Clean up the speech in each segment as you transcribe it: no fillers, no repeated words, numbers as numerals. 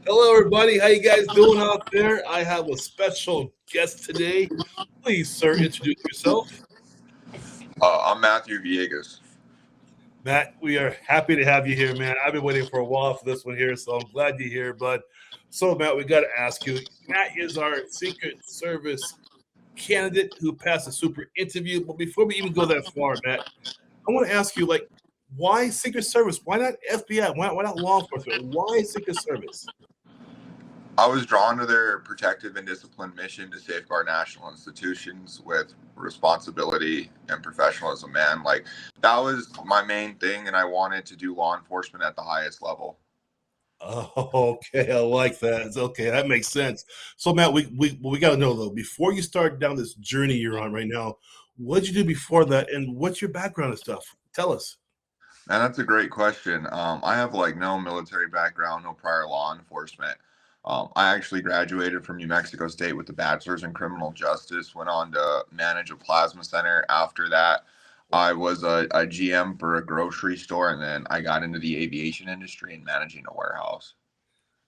Hello, everybody. How you guys doing out there? I have a special guest today. Please, sir, introduce yourself. I'm Matthew Villegas. Matt, we are happy to have you here, man. I've been waiting for a while for this one here, so I'm glad you're here, bud. So, Matt, we got to ask you. Matt is our Secret Service candidate who passed a super interview. But before we even go that far, Matt, I want to ask you, why Secret Service? Why not FBI? Why not law enforcement? Why Secret Service? I was drawn to their protective and disciplined mission to safeguard national institutions with responsibility and professionalism, man. Like, that was my main thing, and I wanted to do law enforcement at the highest level. Oh, okay, I like that. Okay, that makes sense. So, Matt, we got to know though. Before you start down this journey you're on right now, what did you do before that, and what's your background and stuff? Tell us. And that's a great question. I have like no military background, no prior law enforcement. I actually graduated from New Mexico State with a bachelor's in criminal justice, went on to manage a plasma center. After that, I was a GM for a grocery store, and then I got into the aviation industry and managing a warehouse.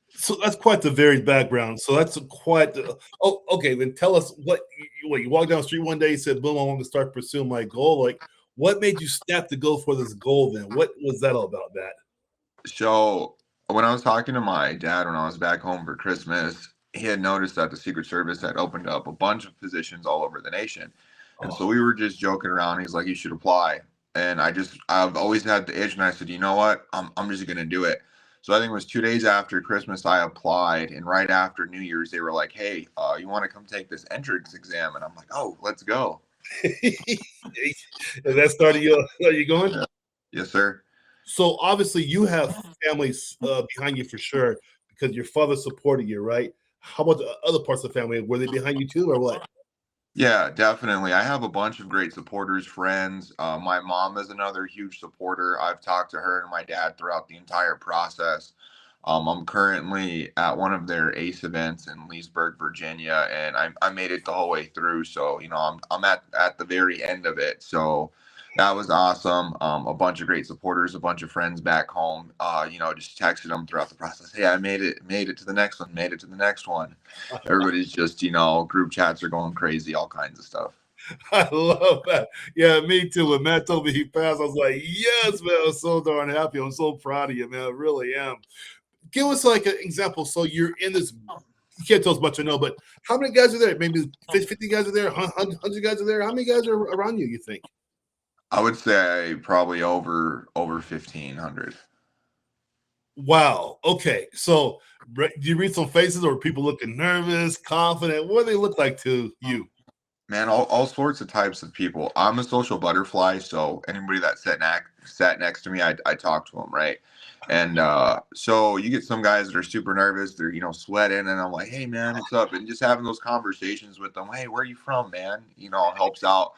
So that's quite the varied background. So that's quite. Oh, okay. Then tell us what you walked down the street one day. You said, "Boom! I want to start pursuing my goal." Like, what made you snap to go for this goal? Then, what was that all about? That. So when I was talking to my dad when I was back home for Christmas, he had noticed that the Secret Service had opened up a bunch of positions all over the nation. And so Oh, we were just joking around. He's like, you should apply. And I've always had the itch. And I said, you know what? I'm just going to do it. So I think it was 2 days after Christmas, I applied. And right after New Year's, they were like, hey, you want to come take this entrance exam? And I'm like, oh, let's go. and that started you. Are you going? Yeah. Yes, sir. So obviously you have families behind you for sure because your father supported you, right? How about the other parts of the family? Were they behind you too, or what? Yeah, definitely. I have a bunch of great supporters, friends. My mom is another huge supporter. I've talked to her and my dad throughout the entire process. I'm currently at one of their ACE events in Leesburg, Virginia, and I made it the whole way through. So, I'm at the very end of it. So that was awesome. A bunch of great supporters, a bunch of friends back home. Just texted them throughout the process. Hey, I made it to the next one, made it to the next one. Everybody's just, group chats are going crazy, all kinds of stuff. I love that. Yeah, me too. When Matt told me he passed, I was like, yes, man, I'm so darn happy. I'm so proud of you, man. I really am. Give us like an example. So you're in this, you can't tell us much I know, but how many guys are there? Maybe 50 guys are there, 100 guys are there. How many guys are around you, you think? I would say probably over 1,500. Wow. Okay. So do you read some faces or people looking nervous, confident? What do they look like to you? Man, all sorts of types of people. I'm a social butterfly, so anybody that sat next to me, I talk to them, right? And so you get some guys that are super nervous, they're sweating, and I'm like, hey man, what's up? And just having those conversations with them, hey, where are you from, man? Helps out.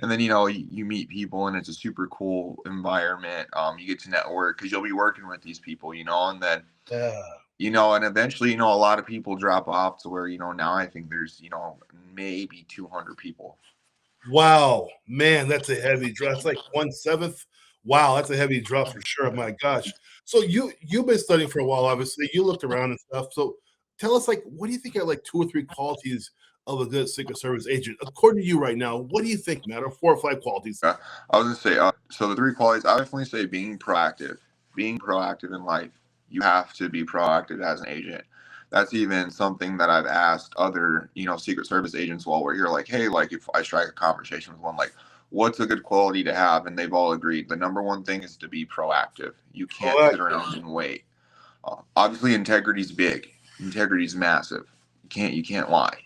And then you meet people, and it's a super cool environment. You get to network because you'll be working with these people, and then Yeah. and eventually, a lot of people drop off to where, now I think there's, maybe 200 people. Wow, man, that's a heavy drop. That's like 1/7. Wow, that's a heavy drop for sure. My gosh. So you've been studying for a while, obviously. You looked around and stuff. So tell us, like, what do you think are like 2 or 3 qualities of a good Secret Service agent? According to you right now, what do you think, Matt? Or 4 or 5 qualities? I was gonna say, so the three qualities, I definitely say being proactive in life. You have to be proactive as an agent. That's even something that I've asked other, Secret Service agents while we're here. Like, hey, like if I strike a conversation with one, like, what's a good quality to have? And they've all agreed. The number one thing is to be proactive. You can't sit Proactive. around and wait. Obviously, integrity is big. Integrity is massive. You can't lie.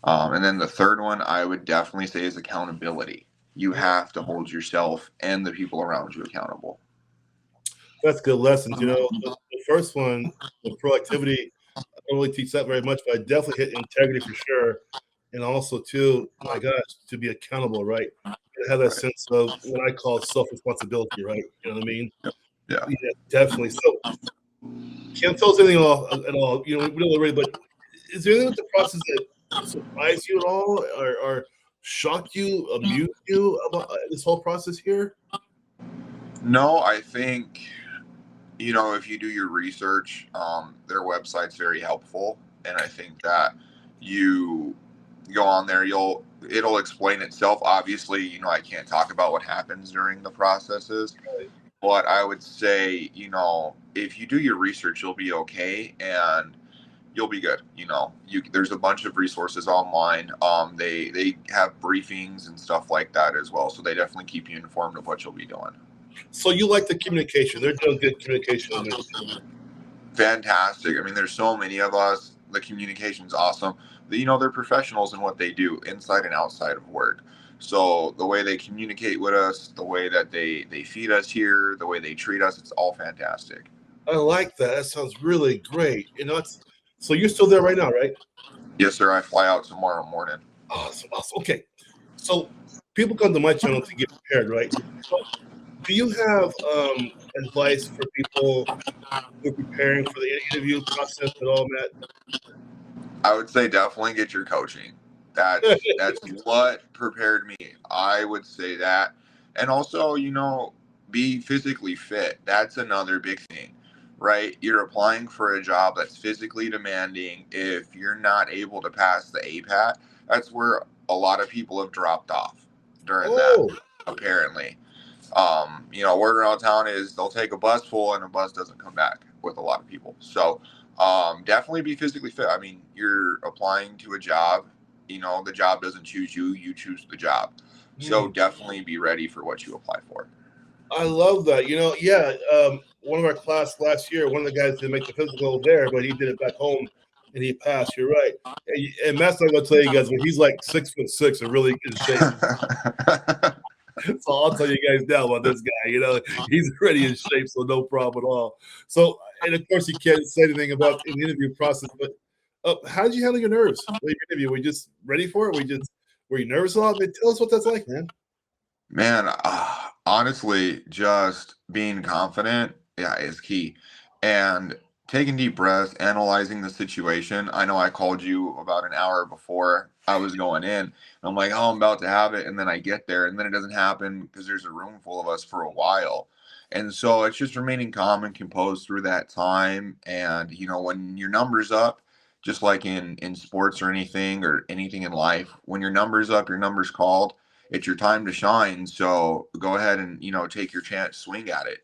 And then the third one I would definitely say is accountability. You have to hold yourself and the people around you accountable. That's good lessons. The first one, the proactivity, I don't really teach that very much, but I definitely hit integrity for sure. And also, too, my gosh, to be accountable, right? To have that Right. sense of what I call self responsibility, right? You know what I mean? Yeah. Yeah, definitely. So, can't tell us anything at all. We don't really, but is there anything with the process that surprised you at all or shocked you, amused you about this whole process here? No, I think If you do your research, their website's very helpful, and I think that you go on there, it'll explain itself. Obviously, I can't talk about what happens during the processes, but I would say, if you do your research, you'll be okay, and you'll be good. There's a bunch of resources online. They have briefings and stuff like that as well, so they definitely keep you informed of what you'll be doing. So you like the communication? They're doing good communication on their team. Fantastic. I mean, there's so many of us. The communication's awesome. They're professionals in what they do, inside and outside of work. So the way they communicate with us, the way that they feed us here, the way they treat us, it's all fantastic. I like that. That sounds really great. So you're still there right now, right? Yes, sir. I fly out tomorrow morning. Awesome, awesome. Okay, so people come to my channel to get prepared, right? But do you have advice for people who are preparing for the interview process at all, Matt? I would say definitely get your coaching. That's what prepared me. I would say that. And also, be physically fit. That's another big thing, right? You're applying for a job that's physically demanding. If you're not able to pass the APAT, that's where a lot of people have dropped off during that, Oh, apparently. Word around town is they'll take a bus full and a bus doesn't come back with a lot of people. So definitely be physically fit. I mean, you're applying to a job. The job doesn't choose you; you choose the job. So definitely be ready for what you apply for. I love that. Yeah. One of our class last year, one of the guys didn't make the physical there, but he did it back home, and he passed. You're right. And Matt's not gonna tell you guys, but he's like 6'6" and really in shape. So I'll tell you guys now about this guy. He's already in shape, so no problem at all. So, and of course, you can't say anything about in the interview process. But how did you handle your nerves? Your interview? Were you just ready for it? Were you nervous a lot? Man, tell us what that's like, man. Man, honestly, just being confident, yeah, is key. And taking deep breaths, analyzing the situation. I know I called you about an hour before I was going in. And I'm like, oh, I'm about to have it. And then I get there, and then it doesn't happen because there's a room full of us for a while. And so it's just remaining calm and composed through that time. And, when your number's up, just like in sports or anything in life, when your number's up, your number's called, it's your time to shine. So go ahead and take your chance, swing at it.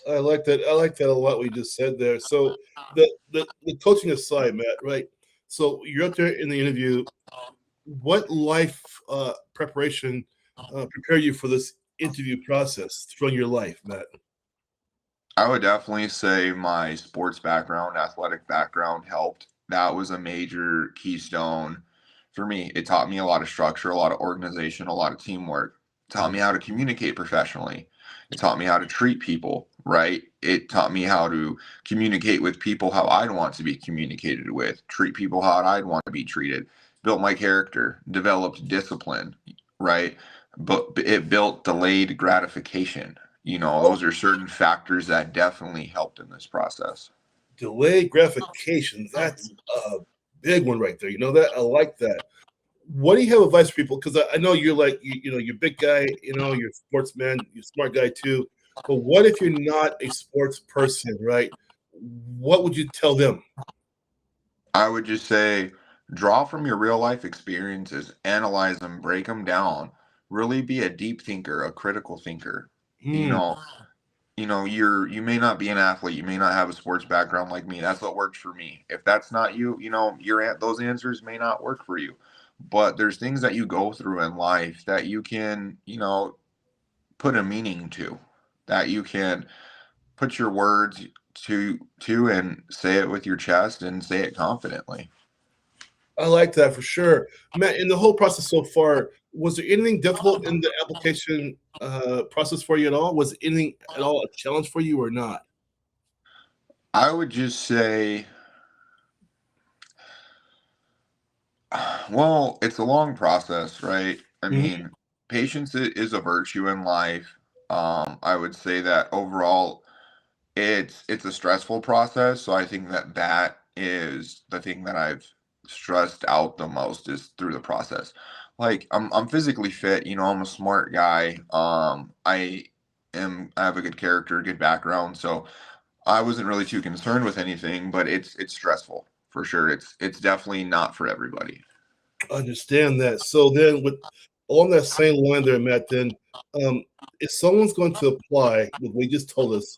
I like that. I like that a lot. What you just said there. So the coaching aside, Matt, right? So you're out there in the interview. What life preparation prepare you for this interview process throughout your life, Matt? I would definitely say my sports background, athletic background helped. That was a major keystone for me. It taught me a lot of structure, a lot of organization, a lot of teamwork. It taught me how to communicate professionally. It taught me how to treat people, right? It taught me how to communicate with people how I'd want to be communicated with, treat people how I'd want to be treated. Built my character, developed discipline, right? But it built delayed gratification. Those are certain factors that definitely helped in this process. Delayed gratification. That's a big one right there. You know that? I like that. What do you have advice for people? Because I know you're like, you're a big guy, you're a sportsman, you're a smart guy too. But what if you're not a sports person, right? What would you tell them? I would just say draw from your real life experiences, analyze them, break them down, really be a deep thinker, a critical thinker. You Hmm. know, you may not be an athlete, you may not have a sports background like me. That's what works for me. If that's not you, those answers may not work for you. But there's things that you go through in life that you can, put a meaning to, that you can put your words to and say it with your chest and say it confidently. I like that for sure. Matt, in the whole process so far, was there anything difficult in the application process for you at all? Was anything at all a challenge for you or not? I would just say, well, it's a long process, right? I Mhm. mean, patience is a virtue in life. I would say that overall, it's a stressful process. So I think that is the thing that I've stressed out the most is through the process. Like I'm physically fit, I'm a smart guy. I I have a good character, good background, so I wasn't really too concerned with anything. But it's stressful for sure. It's definitely not for everybody. Understand that. So then, with on that same line there, Matt, then if someone's going to apply with what you just told us,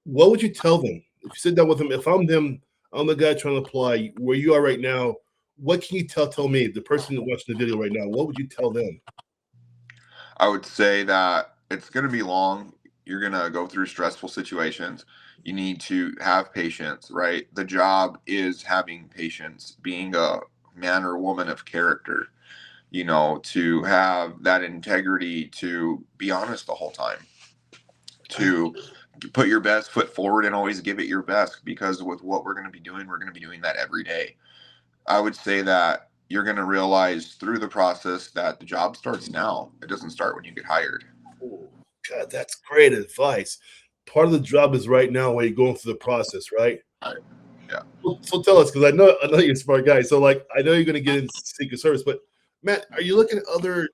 what would you tell them? If you sit down with them, if I'm them, I'm the guy trying to apply where you are right now. What can you tell me, the person watching the video right now? What would you tell them? I would say that it's going to be long. You're going to go through stressful situations. You need to have patience, right? The job is having patience, being a man or woman of character, to have that integrity, to be honest the whole time, I, to put your best foot forward and always give it your best, because with what we're going to be doing, we're going to be doing that every day. I would say that you're going to realize through the process that the job starts now. It doesn't start when you get hired. oh, God, that's great advice. Part of the job is right now while you're going through the process, right? Right. Yeah. So tell us, because I know you're a smart guy. So like I know you're going to get into Secret Service, but Matt, are you looking at other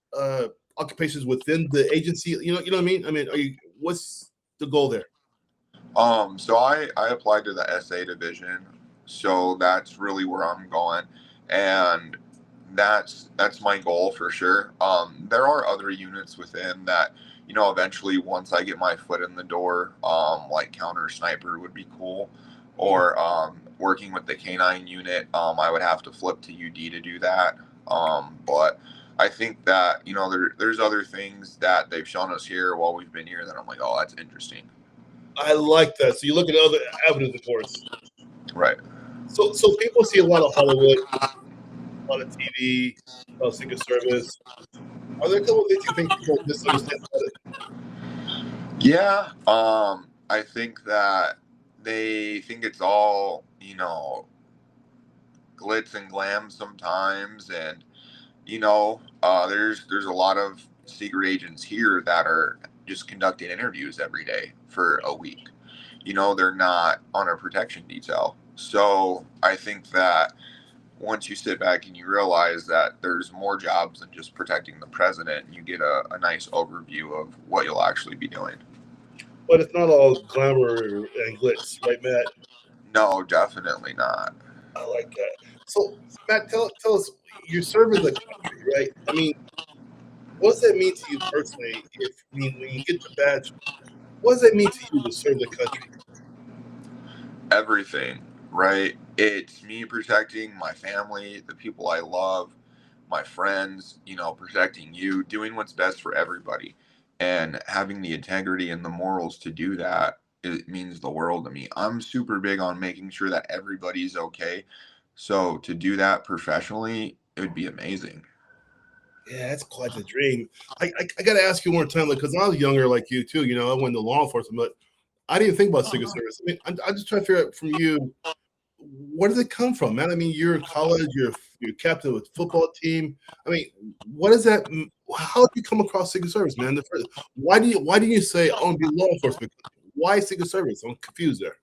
occupations within the agency? You know what I mean. I mean, what's the goal there? So I applied to the SA division, so that's really where I'm going, and that's my goal for sure. There are other units within that, eventually once I get my foot in the door, like counter sniper would be cool, or working with the canine unit. I would have to flip to UD to do that. But I think that there's other things that they've shown us here while we've been here that I'm like, oh, that's interesting. I like that. So you look at other avenues, of course. Right. So people see a lot of Hollywood, a lot of TV, a lot of Secret Service. Are there a couple of things you think people misunderstand about it? Yeah. I think that they think it's all, glitz and glam sometimes, and there's a lot of secret agents here that are just conducting interviews every day for a week. They're not on a protection detail. So I think that once you sit back and you realize that there's more jobs than just protecting the president, you get a nice overview of what you'll actually be doing. But it's not all glamour and glitz, right, Matt? No, definitely not. I like that. So, Matt, tell us, you're serving the country, right? I mean, what does that mean to you personally? When you get the badge, what does that mean to you to serve the country? Everything, right? It's me protecting my family, the people I love, my friends, protecting you, doing what's best for everybody, and having the integrity and the morals to do that. It means the world to me. I'm super big on making sure that everybody's okay. So to do that professionally, it would be amazing. Yeah, that's quite the dream. I got to ask you one more time, because I was younger like you too. I went to law enforcement, but I didn't think about Secret Service. I mean, I'm just trying to figure out from you, where does it come from, man? I mean, you're in college, you're captain with football team. I mean, what is that? How did you come across Secret Service, man? Why do you say I want to be law enforcement? Why Secret Service? I'm confused there.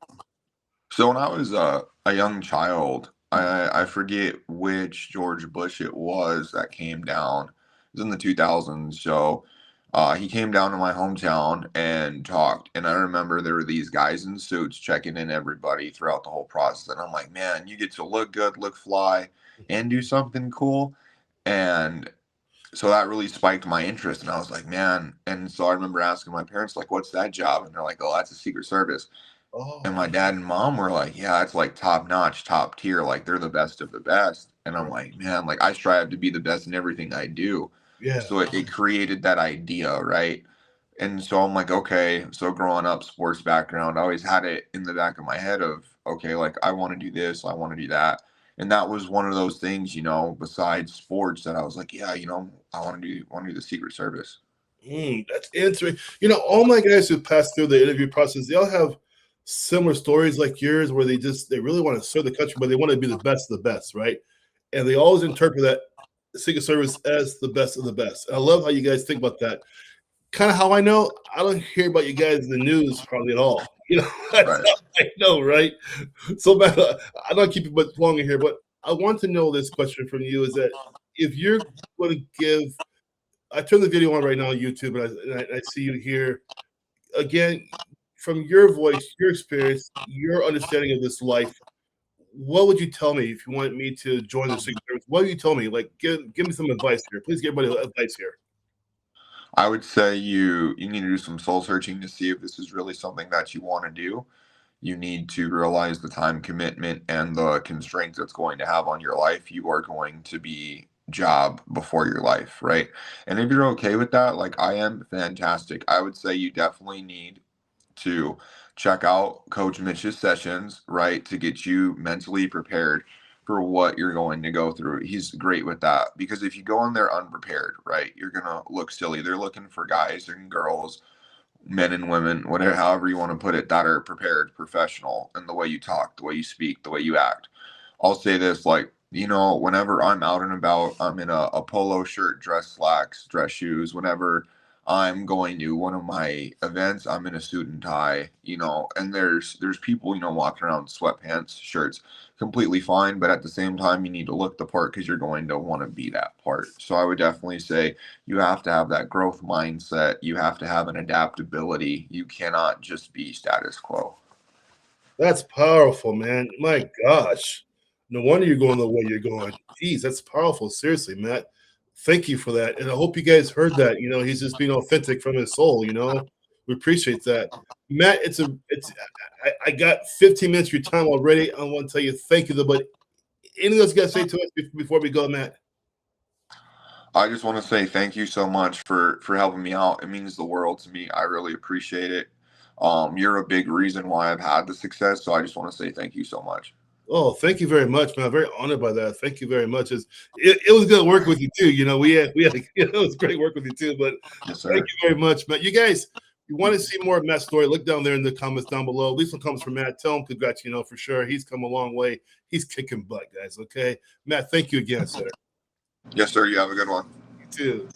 So when I was a young child, I forget which George Bush it was that came down. It was in the 2000s. So he came down to my hometown and talked. And I remember there were these guys in suits checking in everybody throughout the whole process. And I'm like, man, you get to look good, look fly, and do something cool. And so that really spiked my interest. And I was like, man. And so I remember asking my parents, like, what's that job? And they're like, oh, that's a Secret Service. And Oh, my dad and mom were like, yeah, it's like top notch, top tier. Like they're the best of the best. And I'm right. like, man, like I strive to be the best in everything I do. Yeah. So it created that idea, right? And so I'm like, okay. So growing up, sports background, I always had it in the back of my head of, okay, like I want to do this, I want to do that. And that was one of those things, besides sports that I was like, yeah, I want to do the Secret Service. That's interesting. All my guys who passed through the interview process, they all have similar stories like yours, where they really want to serve the country, but they want to be the best of the best, right? And they always interpret that Secret Service as the best of the best. And I love how you guys think about that. Kind of how I know I don't hear about you guys in the news hardly at all. That's Right. how I know, right? So, Matt, I don't keep you much longer here, but I want to know this question from you: is that if you're going to give, I turn the video on right now on YouTube, and I see you here. again, from your voice, your experience, your understanding of this life, what would you tell me if you want me to join the Secret Service? What would you tell me? Like, give me some advice here. Please give everybody advice here. I would say you need to do some soul searching to see if this is really something that you want to do. You need to realize the time commitment and the constraints it's going to have on your life. You are going to be job before your life, right? And if you're okay with that, like I am, fantastic. I would say you definitely need to check out Coach Mitch's sessions, right, to get you mentally prepared for what you're going to go through. He's great with that because if you go in there unprepared, right, you're going to look silly. They're looking for guys and girls, men and women, whatever, however you want to put it, that are prepared, professional in the way you talk, the way you speak, the way you act. I'll say this, like, whenever I'm out and about, I'm in a polo shirt, dress slacks, dress shoes. Whenever I'm going to one of my events, I'm in a suit and tie, and there's people, walking around in sweatpants, shirts, completely fine. But at the same time, you need to look the part because you're going to want to be that part. So I would definitely say you have to have that growth mindset. You have to have an adaptability. You cannot just be status quo. That's powerful, man. My gosh. No wonder you're going the way you're going. Jeez, that's powerful. Seriously, Matt. Thank you for that. And I hope you guys heard that. He's just being authentic from his soul. We appreciate that. Matt, I got 15 minutes of your time already. I want to tell you thank you, though. But anything else you got to say to us before we go, Matt? I just want to say thank you so much for helping me out. It means the world to me. I really appreciate it. You're a big reason why I've had the success. So I just want to say thank you so much. Oh, thank you very much, man. I'm very honored by that. Thank you very much. It was good working with you too. It was great working with you too. But Yes, thank sir. you very much, Matt. You guys, you want to see more of Matt's story? Look down there in the comments down below. Leave some comments from Matt. Tell him congrats. For sure he's come a long way. He's kicking butt, guys. Okay, Matt. Thank you again, sir. Yes, sir. You have a good one. You too.